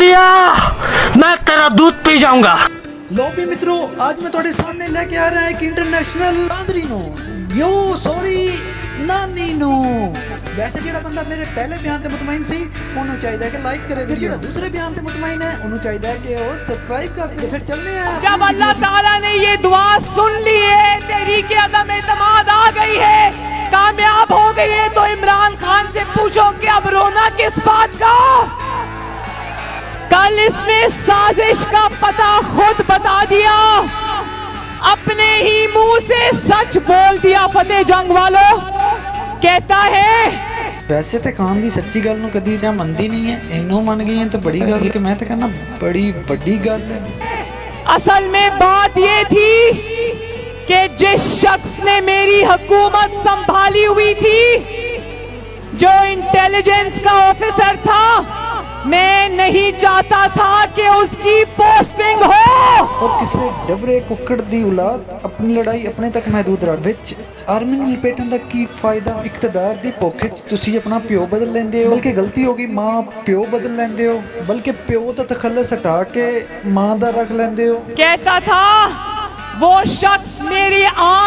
कुत्तिया, मैं तेरा दूध पी जाऊंगा। लो भी मित्रों, आज मैं थोड़े सामने लेके आ रहा है कि इंटरनेशनल नादरीनो यो सॉरी नानी नो। वैसे जेड़ा बंदा मेरे पहले बयान ते मुतमईन सी ओनू चाहिए कि लाइक करे वीडियो, जेड़ा दूसरे बयान ते मुतमईन है ओनू चाहिए कि वो सब्सक्राइब कर दे। फिर चलने हैं। जब अल्लाह ताला ने ये दुआ सुन ली है, तहरीक अदम एतमाद आ गई है, कामयाब हो गई है, तो इमरान खान से पूछो कि अब रोना किस बात का। कल इसने साजिश का पता खुद बता दिया, अपने ही मुंह से सच बोल दिया। फतेह जंग वालों कहता है वैसे तो खान दी सच्ची गल नूं कदी ना मनदी नहीं है, इन्नों मन गई है तो बड़ी गल कि मैं तो कहना बड़ी बड़ी गल है। असल में बात ये थी कि जिस शख्स ने मेरी हुकूमत संभाली हुई थी, जो इंटेलिजेंस का ऑफिसर था, मैं नहीं चाहता था कि उसकी पोस्टिंग हो। और किसी डबरे कुकड़ दी औलाद अपनी लड़ाई अपने तक महदूद रख विच आर्मी ਨੂੰ ਲਪੇਟਣ ਦਾ ਕੀ ਫਾਇਦਾ। ਇਕਤਦਾਰ ਦੀ ਭੁੱਖ 'ਚ ਤੁਸੀਂ ਆਪਣਾ ਪਿਓ ਬਦਲ ਲੈਂਦੇ ਹੋ, ਬਲਕਿ ਗਲਤੀ ਹੋ ਗਈ ਮਾਂ ਪਿਓ ਬਦਲ ਲੈਂਦੇ ਹੋ, ਬਲਕਿ ਪਿਓ ਦਾ ਤਖੱਲਸ ਹਟਾ ਕੇ ਮਾਂ ਦਾ ਰੱਖ ਲੈਂਦੇ ਹੋ। कहता था वो शख्स मेरी आंख